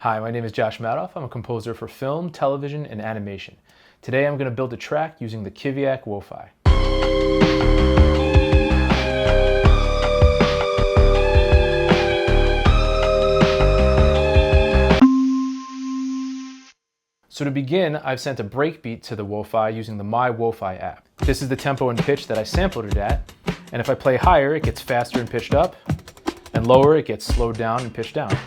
Hi, my name is Josh Madoff. I'm a composer for film, television, and animation. Today I'm going to build a track using the Kiviak Wofi. So to begin, I've sent a breakbeat to the Wofi using the myWoFi app. This is the tempo and pitch that I sampled it at, and if I play higher, it gets faster and pitched up, and lower, it gets slowed down and pitched down.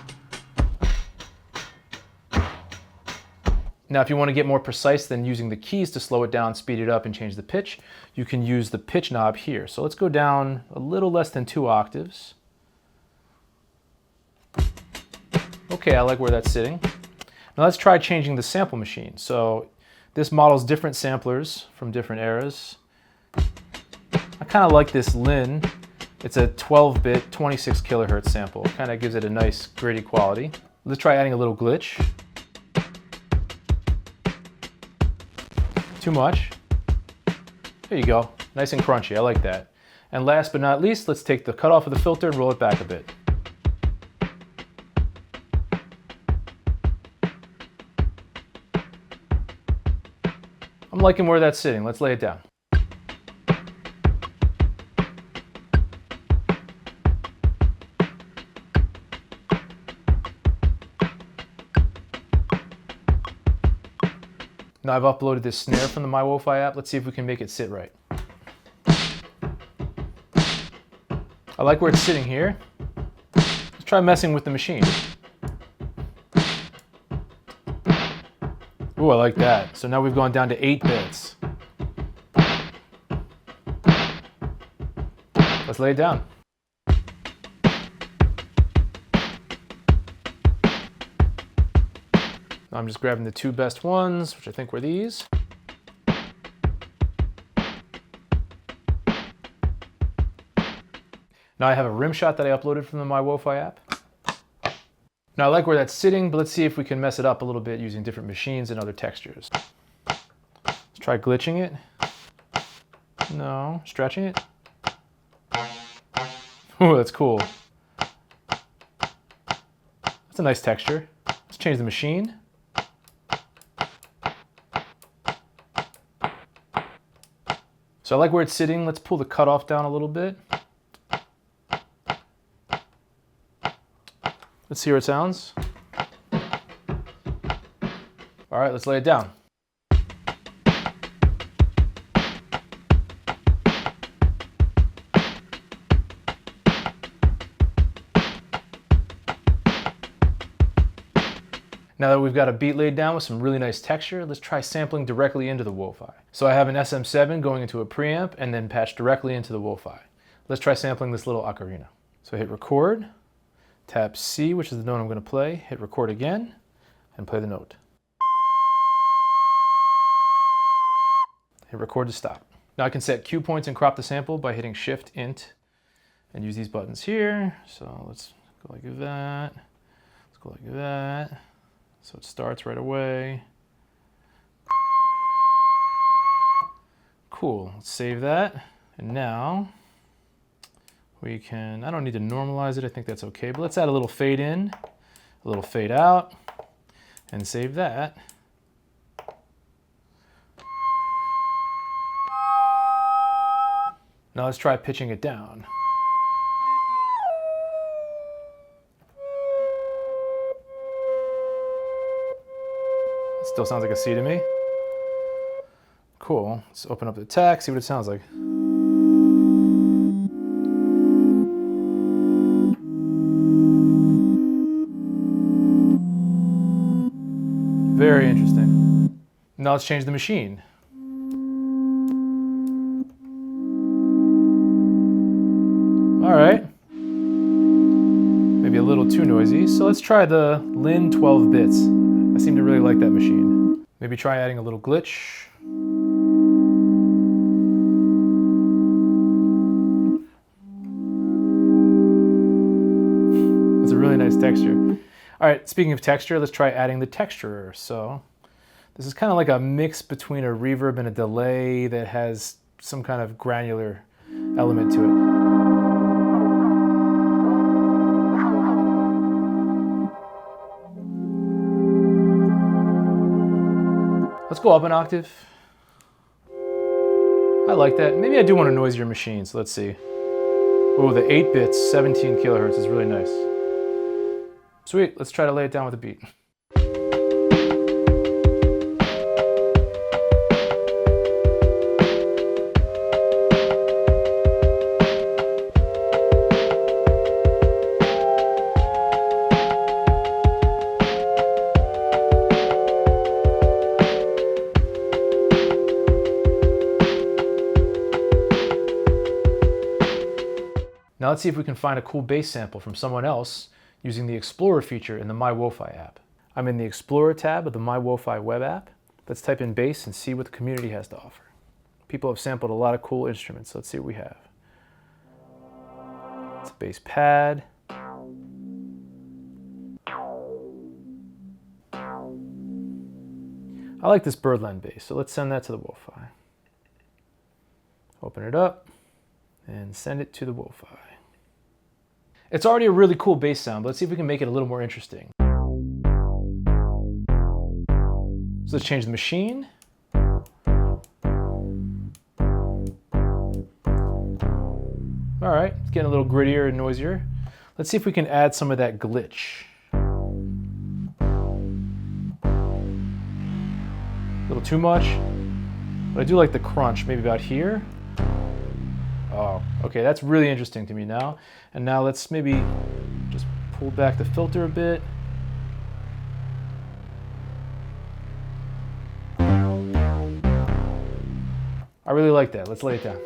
Now, if you want to get more precise than using the keys to slow it down, speed it up, and change the pitch, you can use the pitch knob here. So let's go down a little less than 2 octaves. Okay, I like where that's sitting. Now let's try changing the sample machine. So this models different samplers from different eras. I kind of like this Lin. It's a 12-bit, 26 kilohertz sample. It kind of gives it a nice gritty quality. Let's try adding a little glitch. Too much. There you go. Nice and crunchy. I like that. And last but not least, let's take the cutoff of the filter and roll it back a bit. I'm liking where that's sitting. Let's lay it down. Now I've uploaded this snare from the myWoFi app. Let's see if we can make it sit right. I like where it's sitting here. Let's try messing with the machine. Ooh, I like that. So now we've gone down to 8 bits. Let's lay it down. I'm just grabbing the 2 best ones, which I think were these. Now I have a Rimshot that I uploaded from the myWoFi app. Now I like where that's sitting, but let's see if we can mess it up a little bit using different machines and other textures. Let's try glitching it. No, stretching it. Ooh, that's cool. That's a nice texture. Let's change the machine. So I like where it's sitting. Let's pull the cutoff down a little bit. Let's see how it sounds. All right, let's lay it down. Now that we've got a beat laid down with some really nice texture, let's try sampling directly into the Wofi. So I have an SM7 going into a preamp and then patched directly into the Wofi. Let's try sampling this little ocarina. So hit record, tap C, which is the note I'm going to play, hit record again, and play the note. Hit record to stop. Now I can set cue points and crop the sample by hitting Shift, Int, and use these buttons here. So let's go like that. Let's go like that. So it starts right away. Cool, let's save that. And now we can, I don't need to normalize it, I think that's okay, but let's add a little fade in, a little fade out, and save that. Now let's try pitching it down. Still sounds like a C to me. Cool. Let's open up the text, see what it sounds like. Very interesting. Now let's change the machine. All right. Maybe a little too noisy. So let's try the Lin 12 bits. I seem to really like that machine. Maybe try adding a little glitch. That's a really nice texture. All right, speaking of texture, let's try adding the texturer. So this is kind of like a mix between a reverb and a delay that has some kind of granular element to it. Let's go up an octave. I like that. Maybe I do want a noisier machine, so let's see. Oh, the 8 bits, 17 kilohertz is really nice. Sweet, let's try to lay it down with a beat. Now let's see if we can find a cool bass sample from someone else using the Explorer feature in the myWoFi app. I'm in the Explorer tab of the myWoFi web app. Let's type in bass and see what the community has to offer. People have sampled a lot of cool instruments, so let's see what we have. It's a bass pad. I like this Birdland bass, so let's send that to the WoFi. Open it up and send it to the WoFi. It's already a really cool bass sound, but let's see if we can make it a little more interesting. So let's change the machine. All right, it's getting a little grittier and noisier. Let's see if we can add some of that glitch. A little too much, but I do like the crunch, maybe about here. Oh, okay, that's really interesting to me now. And now let's maybe just pull back the filter a bit. I really like that. Let's lay it down.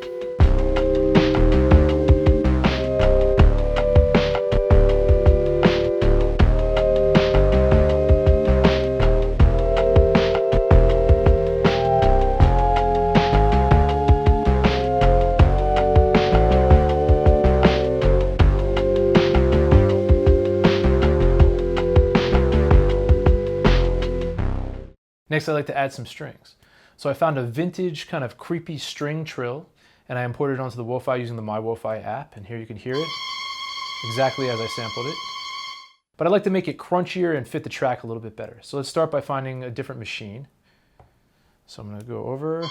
Next, I'd like to add some strings. So I found a vintage kind of creepy string trill, and I imported it onto the WoFi using the myWoFi app, and here you can hear it exactly as I sampled it. But I'd like to make it crunchier and fit the track a little bit better. So let's start by finding a different machine. So I'm going to go over.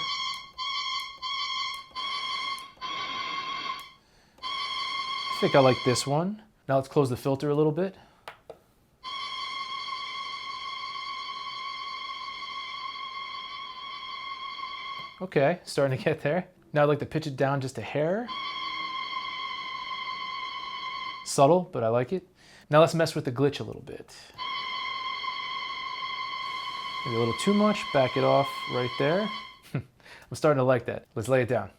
I think I like this one. Now let's close the filter a little bit. Okay, starting to get there. Now I'd like to pitch it down just a hair. Subtle, but I like it. Now let's mess with the glitch a little bit. Maybe a little too much, back it off right there. I'm starting to like that. Let's lay it down.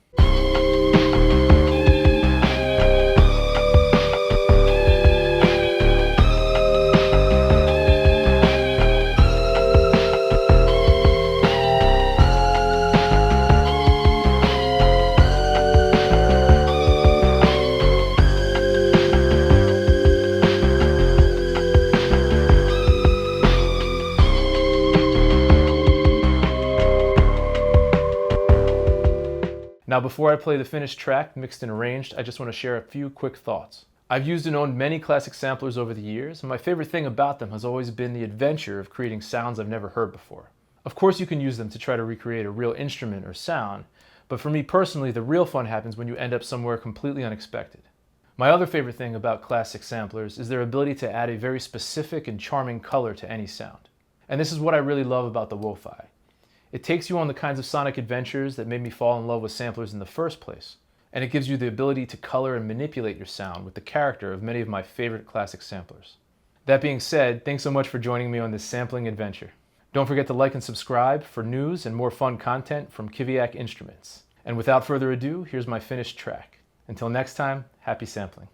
Now before I play the finished track, mixed and arranged, I just want to share a few quick thoughts. I've used and owned many classic samplers over the years, and my favorite thing about them has always been the adventure of creating sounds I've never heard before. Of course you can use them to try to recreate a real instrument or sound, but for me personally, the real fun happens when you end up somewhere completely unexpected. My other favorite thing about classic samplers is their ability to add a very specific and charming color to any sound. And this is what I really love about the WoFi. It takes you on the kinds of sonic adventures that made me fall in love with samplers in the first place. And it gives you the ability to color and manipulate your sound with the character of many of my favorite classic samplers. That being said, thanks so much for joining me on this sampling adventure. Don't forget to like and subscribe for news and more fun content from Kiviak Instruments. And without further ado, here's my finished track. Until next time, happy sampling.